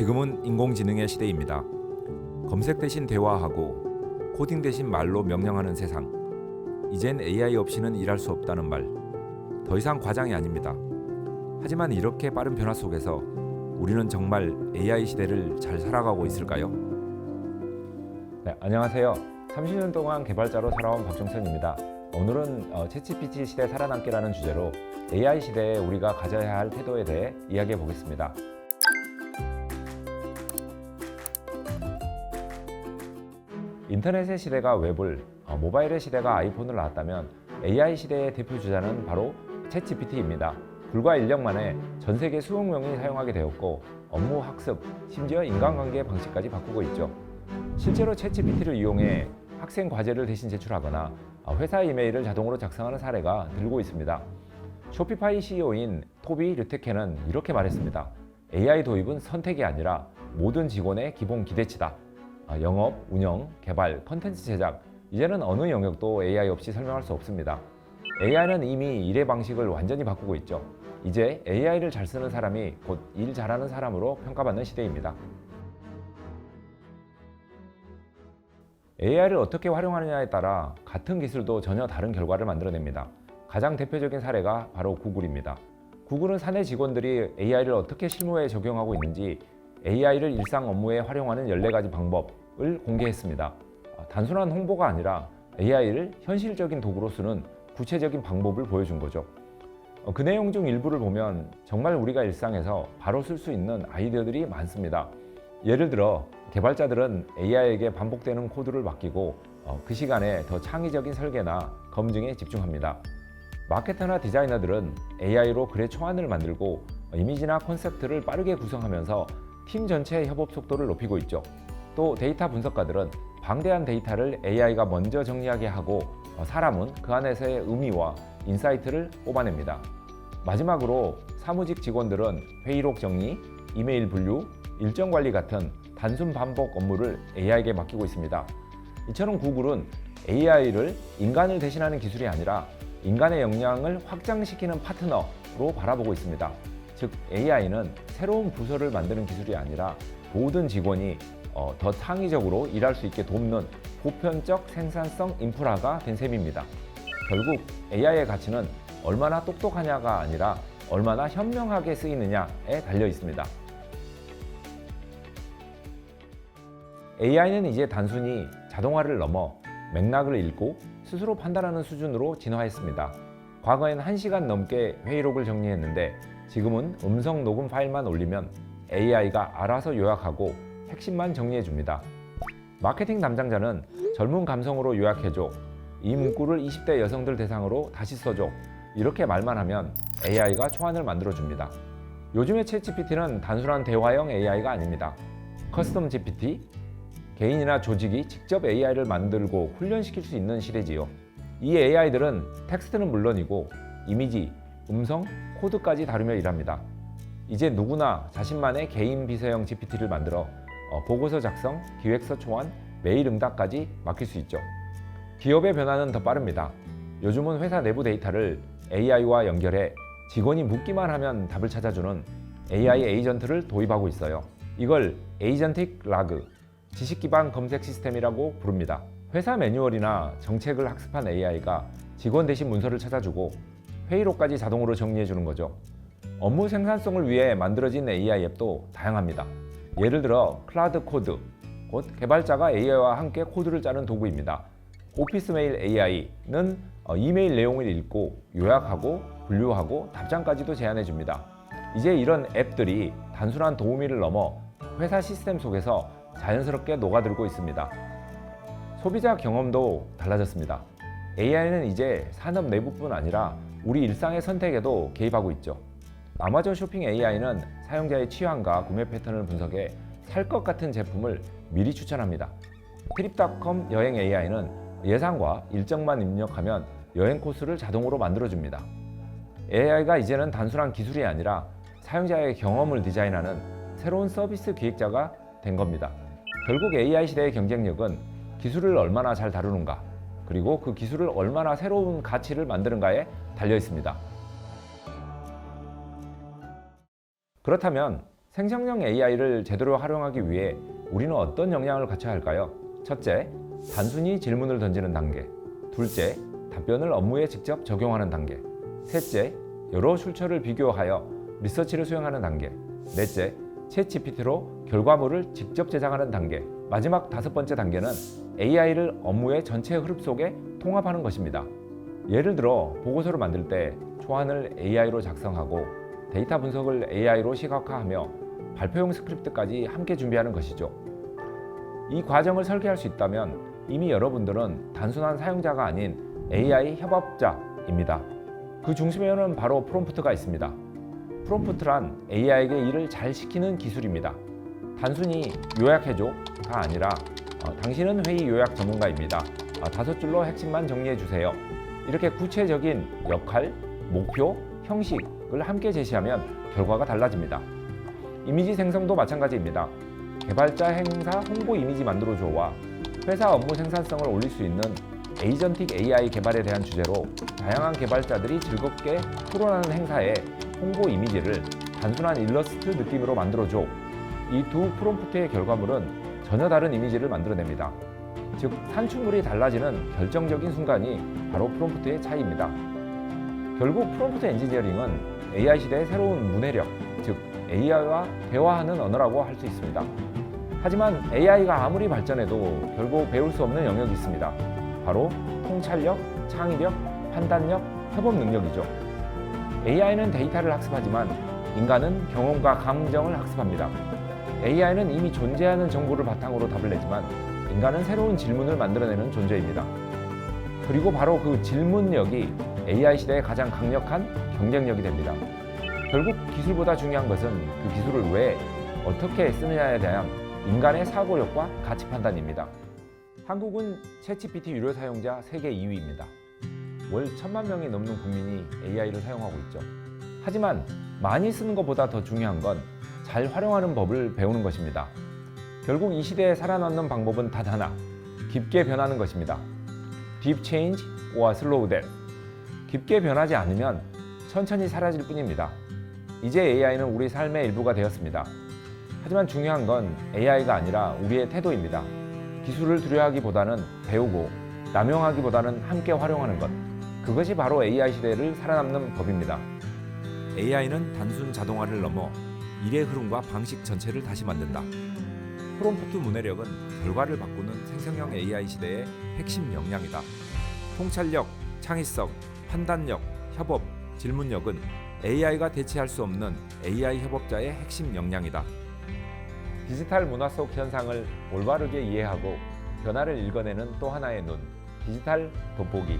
지금은 인공지능의 시대입니다. 검색 대신 대화하고 코딩 대신 말로 명령하는 세상. 이젠 AI 없이는 일할 수 없다는 말. 더 이상 과장이 아닙니다. 하지만 이렇게 빠른 변화 속에서 우리는 정말 AI 시대를 잘 살아가고 있을까요? 네, 안녕하세요. 30년 동안 개발자로 살아온 박종선입니다. 오늘은 챗GPT 시대 살아남기라는 주제로 AI 시대에 우리가 가져야 할 태도에 대해 이야기해 보겠습니다. 인터넷의 시대가 웹을, 모바일의 시대가 아이폰을 낳았다면 AI 시대의 대표 주자는 바로 챗GPT입니다. 불과 1년 만에 전 세계 수억 명이 사용하게 되었고 업무, 학습, 심지어 인간관계 방식까지 바꾸고 있죠. 실제로 챗GPT를 이용해 학생 과제를 대신 제출하거나 회사 이메일을 자동으로 작성하는 사례가 늘고 있습니다. 쇼피파이 CEO인 토비 류테케는 이렇게 말했습니다. AI 도입은 선택이 아니라 모든 직원의 기본 기대치다. 영업, 운영, 개발, 컨텐츠 제작, 이제는 어느 영역도 AI 없이 설명할 수 없습니다. AI는 이미 일의 방식을 완전히 바꾸고 있죠. 이제 AI를 잘 쓰는 사람이 곧 일 잘하는 사람으로 평가받는 시대입니다. AI를 어떻게 활용하느냐에 따라 같은 기술도 전혀 다른 결과를 만들어냅니다. 가장 대표적인 사례가 바로 구글입니다. 구글은 사내 직원들이 AI를 어떻게 실무에 적용하고 있는지 AI를 일상 업무에 활용하는 14가지 방법을 공개했습니다. 단순한 홍보가 아니라 AI를 현실적인 도구로 쓰는 구체적인 방법을 보여준 거죠. 그 내용 중 일부를 보면 정말 우리가 일상에서 바로 쓸 수 있는 아이디어들이 많습니다. 예를 들어 개발자들은 AI에게 반복되는 코드를 맡기고 그 시간에 더 창의적인 설계나 검증에 집중합니다. 마케터나 디자이너들은 AI로 글의 초안을 만들고 이미지나 콘셉트를 빠르게 구성하면서 팀 전체의 협업 속도를 높이고 있죠. 또 데이터 분석가들은 방대한 데이터를 AI가 먼저 정리하게 하고 사람은 그 안에서의 의미와 인사이트를 뽑아냅니다. 마지막으로 사무직 직원들은 회의록 정리, 이메일 분류, 일정 관리 같은 단순 반복 업무를 AI에게 맡기고 있습니다. 이처럼 구글은 AI를 인간을 대신하는 기술이 아니라 인간의 역량을 확장시키는 파트너로 바라보고 있습니다. 즉 AI는 새로운 부서를 만드는 기술이 아니라 모든 직원이 더 창의적으로 일할 수 있게 돕는 보편적 생산성 인프라가 된 셈입니다. 결국 AI의 가치는 얼마나 똑똑하냐가 아니라 얼마나 현명하게 쓰이느냐에 달려 있습니다. AI는 이제 단순히 자동화를 넘어 맥락을 읽고 스스로 판단하는 수준으로 진화했습니다. 과거엔 1시간 넘게 회의록을 정리했는데 지금은 음성 녹음 파일만 올리면 AI가 알아서 요약하고 핵심만 정리해줍니다. 마케팅 담당자는 젊은 감성으로 요약해줘, 이 문구를 20대 여성들 대상으로 다시 써줘, 이렇게 말만 하면 AI가 초안을 만들어줍니다. 요즘의 챗GPT는 단순한 대화형 AI가 아닙니다. 커스텀 GPT, 개인이나 조직이 직접 AI를 만들고 훈련시킬 수 있는 시대지요. 이 AI들은 텍스트는 물론이고 이미지, 음성, 코드까지 다루며 일합니다. 이제 누구나 자신만의 개인 비서형 GPT를 만들어 보고서 작성, 기획서 초안, 메일 응답까지 맡길 수 있죠. 기업의 변화는 더 빠릅니다. 요즘은 회사 내부 데이터를 AI와 연결해 직원이 묻기만 하면 답을 찾아주는 AI 에이전트를 도입하고 있어요. 이걸 에이전틱 라그, 지식 기반 검색 시스템이라고 부릅니다. 회사 매뉴얼이나 정책을 학습한 AI가 직원 대신 문서를 찾아주고 회의록까지 자동으로 정리해주는 거죠. 업무 생산성을 위해 만들어진 AI 앱도 다양합니다. 예를 들어 클라우드 코드, 곧 개발자가 AI와 함께 코드를 짜는 도구입니다. 오피스 메일 AI는 이메일 내용을 읽고 요약하고 분류하고 답장까지도 제안해줍니다. 이제 이런 앱들이 단순한 도우미를 넘어 회사 시스템 속에서 자연스럽게 녹아들고 있습니다. 소비자 경험도 달라졌습니다. AI는 이제 산업 내부뿐 아니라 우리 일상의 선택에도 개입하고 있죠. 아마존 쇼핑 AI는 사용자의 취향과 구매 패턴을 분석해 살 것 같은 제품을 미리 추천합니다. 트립닷컴 여행 AI는 예상과 일정만 입력하면 여행 코스를 자동으로 만들어줍니다. AI가 이제는 단순한 기술이 아니라 사용자의 경험을 디자인하는 새로운 서비스 기획자가 된 겁니다. 결국 AI 시대의 경쟁력은 기술을 얼마나 잘 다루는가, 그리고 그 기술을 얼마나 새로운 가치를 만드는가에 달려 있습니다. 그렇다면 생성형 AI를 제대로 활용하기 위해 우리는 어떤 역량을 갖춰야 할까요? 첫째, 단순히 질문을 던지는 단계. 둘째, 답변을 업무에 직접 적용하는 단계. 셋째, 여러 출처를 비교하여 리서치를 수행하는 단계. 넷째, 챗GPT로 결과물을 직접 제작하는 단계. 마지막 다섯 번째 단계는 AI를 업무의 전체 흐름 속에 통합하는 것입니다. 예를 들어 보고서를 만들 때 초안을 AI로 작성하고 데이터 분석을 AI로 시각화하며 발표용 스크립트까지 함께 준비하는 것이죠. 이 과정을 설계할 수 있다면 이미 여러분들은 단순한 사용자가 아닌 AI 협업자입니다. 그 중심에는 바로 프롬프트가 있습니다. 프롬프트란 AI에게 일을 잘 시키는 기술입니다. 단순히 요약해줘가 아니라 당신은 회의 요약 전문가입니다. 5줄로 핵심만 정리해 주세요. 이렇게 구체적인 역할, 목표, 형식을 함께 제시하면 결과가 달라집니다. 이미지 생성도 마찬가지입니다. 개발자 행사 홍보 이미지 만들어줘와 회사 업무 생산성을 올릴 수 있는 에이전틱 AI 개발에 대한 주제로 다양한 개발자들이 즐겁게 토론하는 행사에 홍보 이미지를 단순한 일러스트 느낌으로 만들어줘. 이 두 프롬프트의 결과물은 전혀 다른 이미지를 만들어냅니다. 즉, 산출물이 달라지는 결정적인 순간이 바로 프롬프트의 차이입니다. 결국 프롬프트 엔지니어링은 AI 시대의 새로운 문해력, 즉 AI와 대화하는 언어라고 할 수 있습니다. 하지만 AI가 아무리 발전해도 결국 배울 수 없는 영역이 있습니다. 바로 통찰력, 창의력, 판단력, 협업 능력이죠. AI는 데이터를 학습하지만 인간은 경험과 감정을 학습합니다. AI는 이미 존재하는 정보를 바탕으로 답을 내지만 인간은 새로운 질문을 만들어내는 존재입니다. 그리고 바로 그 질문력이 AI 시대의 가장 강력한 경쟁력이 됩니다. 결국 기술보다 중요한 것은 그 기술을 왜, 어떻게 쓰느냐에 대한 인간의 사고력과 가치 판단입니다. 한국은 챗GPT 유료 사용자 세계 2위입니다. 월 1,000만 명이 넘는 국민이 AI를 사용하고 있죠. 하지만 많이 쓰는 것보다 더 중요한 건 잘 활용하는 법을 배우는 것입니다. 결국 이 시대에 살아남는 방법은 단 하나, 깊게 변하는 것입니다. Deep change or slow death. 깊게 변하지 않으면 천천히 사라질 뿐입니다. 이제 AI는 우리 삶의 일부가 되었습니다. 하지만 중요한 건 AI가 아니라 우리의 태도입니다. 기술을 두려워하기보다는 배우고, 남용하기보다는 함께 활용하는 것. 그것이 바로 AI 시대를 살아남는 법입니다. AI는 단순 자동화를 넘어 일의 흐름과 방식 전체를 다시 만든다. 프롬프트 문해력은 결과를 바꾸는 생성형 AI 시대의 핵심 역량이다. 통찰력, 창의성, 판단력, 협업, 질문력은 AI가 대체할 수 없는 AI 협업자의 핵심 역량이다. 디지털 문화 속 현상을 올바르게 이해하고 변화를 읽어내는 또 하나의 눈, 디지털 돋보기.